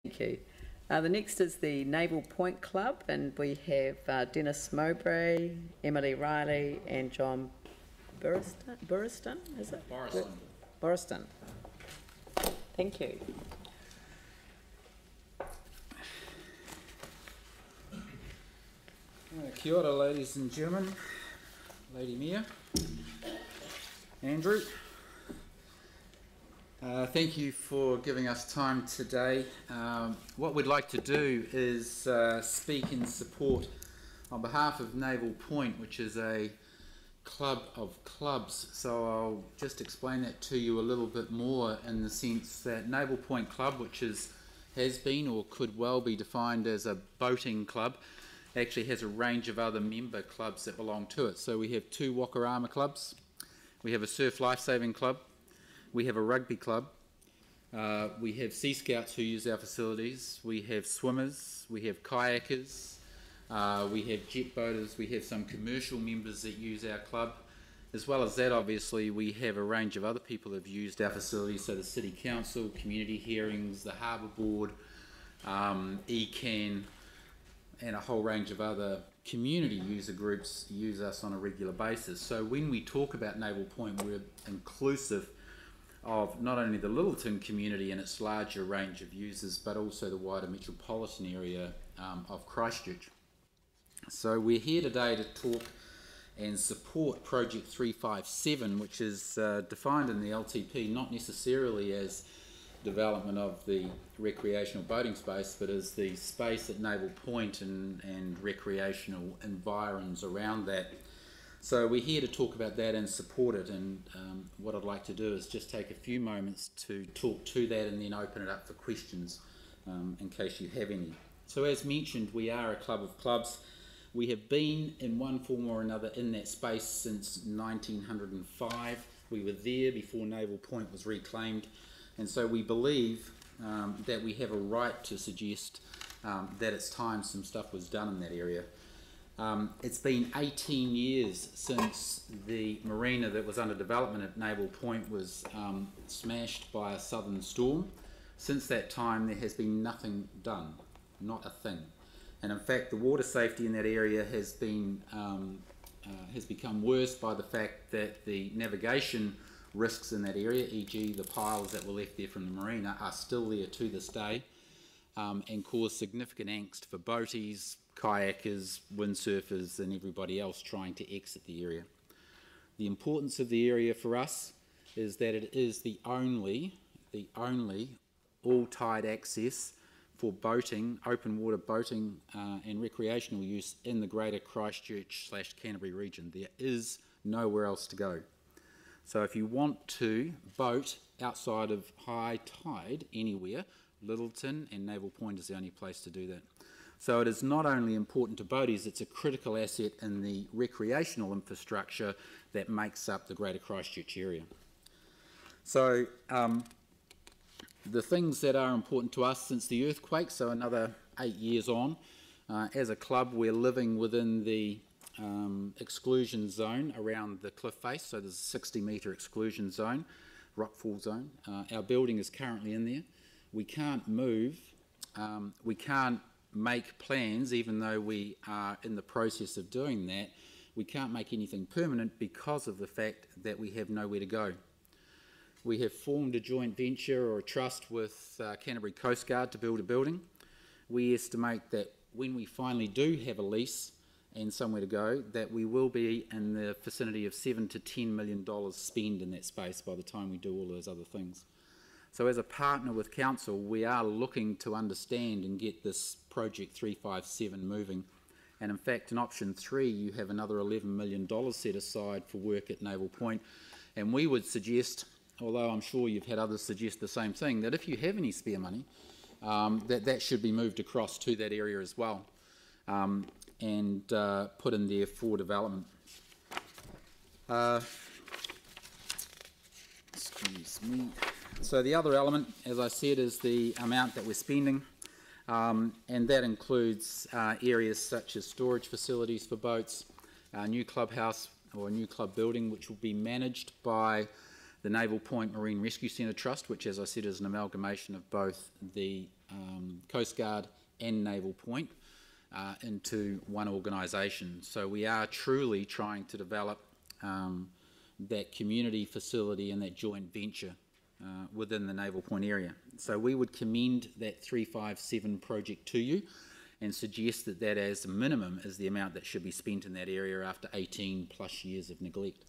Thank you. The next is the Naval Point Club, and we have Dennis Mowbray, Emily Riley and John Burriston, is it? Burriston. Thank you. Kia ora, ladies and gentlemen, Lady Mayor, Andrew. Thank you for giving us time today. What we'd like to do is speak in support on behalf of Naval Point, which is a club of clubs. So I'll just explain that to you a little bit more, in the sense that Naval Point Club, which has been or could well be defined as a boating club, actually has a range of other member clubs that belong to it. So we have 2 Wakarama clubs, we have a surf lifesaving club, we have a rugby club, we have Sea Scouts who use our facilities, we have swimmers, we have kayakers, we have jet boaters, we have some commercial members that use our club. As well as that, obviously, we have a range of other people that have used our facilities, so the City Council, Community Hearings, the Harbour Board, ECAN, and a whole range of other community user groups use us on a regular basis. So when we talk about Naval Point, we're inclusive of not only the Littleton community and its larger range of users, but also the wider metropolitan area of Christchurch. So we're here today to talk and support Project 357, which is defined in the LTP not necessarily as development of the recreational boating space, but as the space at Naval Point and recreational environs around that. So we're here to talk about that and support it, and what I'd like to do is just take a few moments to talk to that and then open it up for questions in case you have any. So as mentioned, we are a club of clubs. We have been in one form or another in that space since 1905. We were there before Naval Point was reclaimed. And so we believe that we have a right to suggest that it's time some stuff was done in that area. It's been 18 years since the marina that was under development at Naval Point was smashed by a southern storm. Since that time, there has been nothing done, not a thing. And in fact, the water safety in that area has become worse by the fact that the navigation risks in that area, e.g. the piles that were left there from the marina, are still there to this day, and cause significant angst for boaties, kayakers, windsurfers and everybody else trying to exit the area. The importance of the area for us is that it is the only all-tide access for boating, open water boating and recreational use in the greater Christchurch/Canterbury region. There is nowhere else to go. So if you want to boat outside of high tide anywhere, Littleton and Naval Point is the only place to do that. So it is not only important to boaties, it's a critical asset in the recreational infrastructure that makes up the greater Christchurch area. So the things that are important to us since the earthquake, so another 8 years on, as a club we're living within the exclusion zone around the cliff face, so there's a 60-metre exclusion zone, rockfall zone. Our building is currently in there. We can't move, we can't make plans, even though we are in the process of doing that. We can't make anything permanent because of the fact that we have nowhere to go. We have formed a joint venture or a trust with Canterbury Coast Guard to build a building. We estimate that when we finally do have a lease and somewhere to go, that we will be in the vicinity of $7 to $10 million spent in that space by the time we do all those other things. So as a partner with Council, we are looking to understand and get this Project 357 moving. And in fact, in option 3, you have another $11 million set aside for work at Naval Point. And we would suggest, although I'm sure you've had others suggest the same thing, that if you have any spare money, that should be moved across to that area as well. And put in there for development. Excuse me. So the other element, as I said, is the amount that we're spending, and that includes areas such as storage facilities for boats, a new clubhouse or a new club building which will be managed by the Naval Point Marine Rescue Centre Trust, which, as I said, is an amalgamation of both the Coast Guard and Naval Point into one organisation. So we are truly trying to develop that community facility and that joint venture within the Naval Point area. So we would commend that 357 project to you and suggest that that as a minimum is the amount that should be spent in that area after 18 plus years of neglect.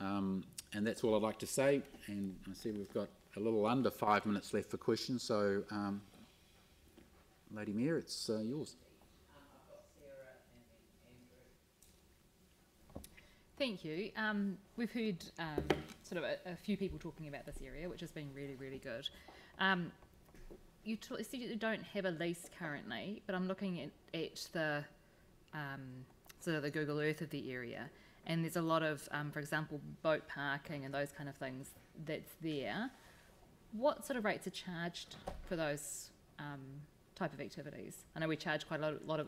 And that's all I'd like to say, and I see we've got a little under 5 minutes left for questions, so Lady Mayor, it's yours. Thank you. We've heard sort of a few people talking about this area, which has been really, really good. You said you don't have a lease currently, but I'm looking at the sort of the Google Earth of the area, and there's a lot of, for example, boat parking and those kind of things that's there. What sort of rates are charged for those type of activities? I know we charge quite a lot of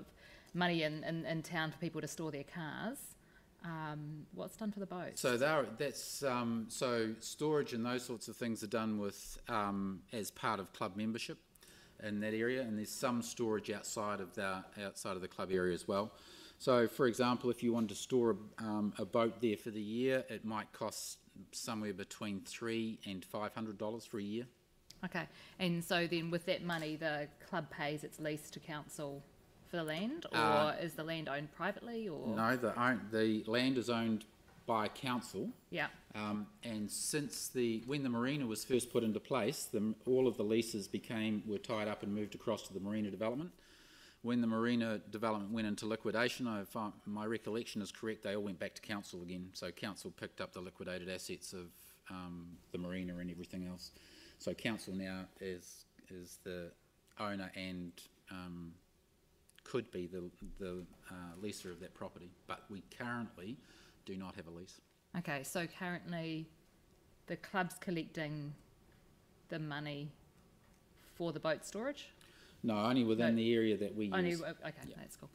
money in town for people to store their cars. What's done for the boats? So so storage and those sorts of things are done with as part of club membership in that area, and there's some storage outside of the club area as well. So, for example, if you wanted to store a boat there for the year, it might cost somewhere between $300 and $500 for a year. Okay, and so then with that money, the club pays its lease to council for the land, or is the land owned privately? Or no, the land is owned by council. Yeah. And since when the marina was first put into place, all of the leases were tied up and moved across to the marina development. When the marina development went into liquidation, my recollection is correct, they all went back to council again. So council picked up the liquidated assets of the marina and everything else. So council now is the owner and could be the leaser of that property, but we currently do not have a lease. Okay, so currently the club's collecting the money for the boat storage? No, only within the area that we use. Okay, yeah. That's cool.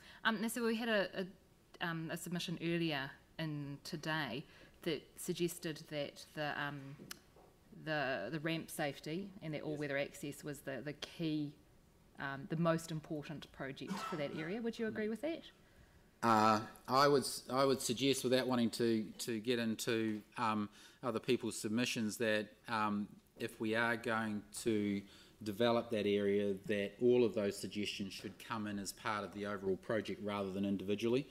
So we had a submission earlier today that suggested that the ramp safety and the all-weather access was the key, the most important project for that area. Would you agree with that? I would suggest, without wanting to get into other people's submissions, that if we are going to develop that area, that all of those suggestions should come in as part of the overall project rather than individually,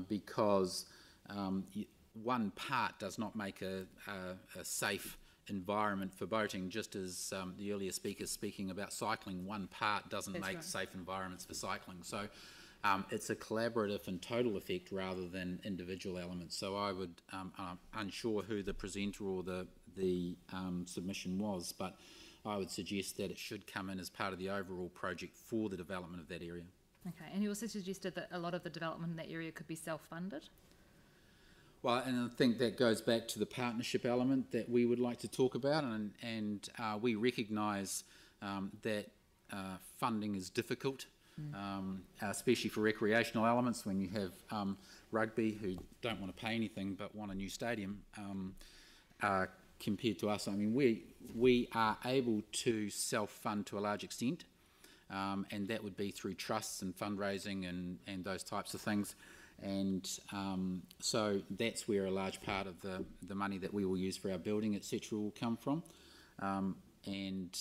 because one part does not make a safe environment for boating, just as the earlier speakers speaking about cycling, one part doesn't make safe environments for cycling. So it's a collaborative and total effect rather than individual elements. So I would, I'm unsure who the presenter or the submission was, but I would suggest that it should come in as part of the overall project for the development of that area. Okay, and you also suggested that a lot of the development in that area could be self-funded? Well, and I think that goes back to the partnership element that we would like to talk about, and we recognise that funding is difficult, especially for recreational elements when you have rugby who don't want to pay anything but want a new stadium. Compared to us, I mean, we are able to self-fund to a large extent, and that would be through trusts and fundraising and those types of things. And so that's where a large part of the money that we will use for our building, etc., will come from. And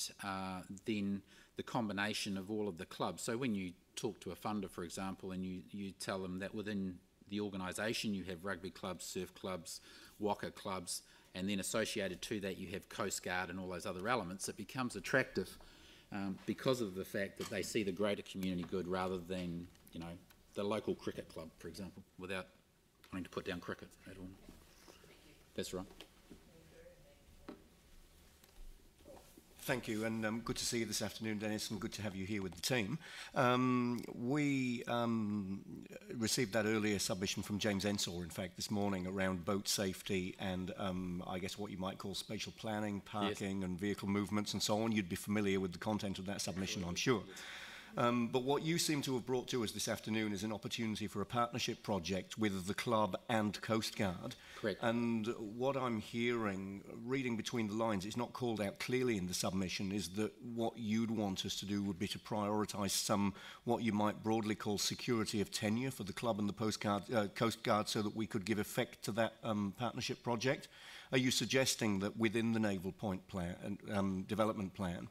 then the combination of all of the clubs. So when you talk to a funder, for example, and you tell them that within the organisation you have rugby clubs, surf clubs, waka clubs, and then associated to that you have Coast Guard and all those other elements, it becomes attractive because of the fact that they see the greater community good rather than, you know, the local cricket club, for example, without wanting to put down cricket at all. That's right. Thank you, and good to see you this afternoon, Dennis, and good to have you here with the team. We received that earlier submission from James Ensor, in fact, this morning around boat safety and I guess what you might call spatial planning, parking, yes, and vehicle movements and so on. You'd be familiar with the content of that submission, I'm sure. But what you seem to have brought to us this afternoon is an opportunity for a partnership project with the club and Coast Guard. Correct. And what I'm hearing, reading between the lines, it's not called out clearly in the submission, is that what you'd want us to do would be to prioritise some, what you might broadly call security of tenure for the club and the Coast Guard, so that we could give effect to that partnership project. Are you suggesting that within the Naval Point plan, development plan,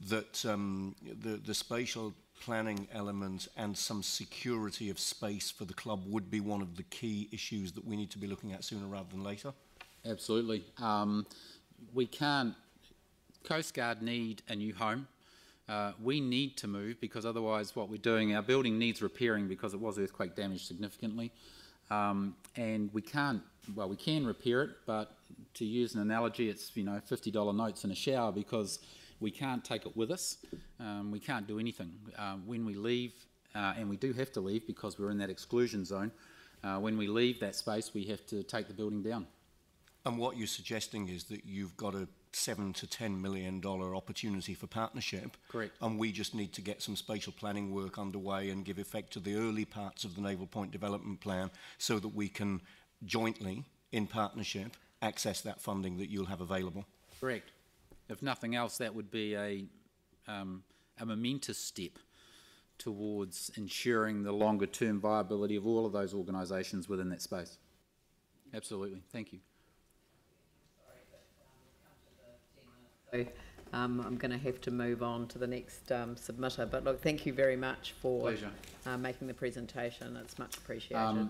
that the spatial planning element and some security of space for the club would be one of the key issues that we need to be looking at sooner rather than later? Absolutely. We can't, Coast Guard need a new home. We need to move, because otherwise what we're doing, our building needs repairing because it was earthquake damaged significantly. And we can't, well, we can repair it, but to use an analogy, it's, you know, $50 notes in a shower, because we can't take it with us. We can't do anything. When we leave, and we do have to leave because we're in that exclusion zone, when we leave that space, we have to take the building down. And what you're suggesting is that you've got a $7 to $10 million opportunity for partnership. Correct. And we just need to get some spatial planning work underway and give effect to the early parts of the Naval Point development plan, so that we can jointly, in partnership, access that funding that you'll have available. Correct. If nothing else, that would be a momentous step towards ensuring the longer term viability of all of those organisations within that space. Absolutely. Thank you. So, I'm going to have to move on to the next submitter, but look, thank you very much for making the presentation. It's much appreciated.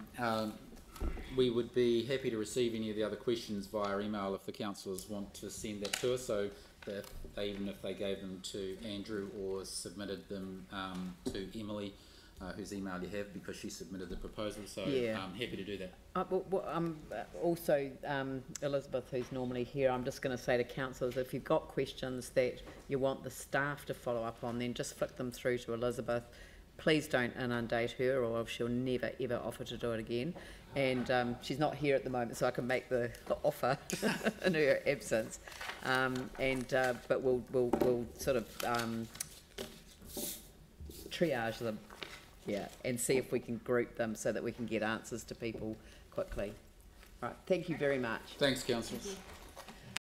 We would be happy to receive any of the other questions via email if the councillors want to send that to us, so that even if they gave them to Andrew or submitted them to Emily, whose email you have, because she submitted the proposal, so yeah. I'm happy to do that. Also, Elizabeth, who's normally here, I'm just going to say to councillors, if you've got questions that you want the staff to follow up on, then just flick them through to Elizabeth. Please don't inundate her, or she'll never ever offer to do it again. And she's not here at the moment, so I can make the offer in her absence. But we'll sort of triage them, yeah, and see if we can group them so that we can get answers to people quickly. Right, thank you very much. Thanks, councillors.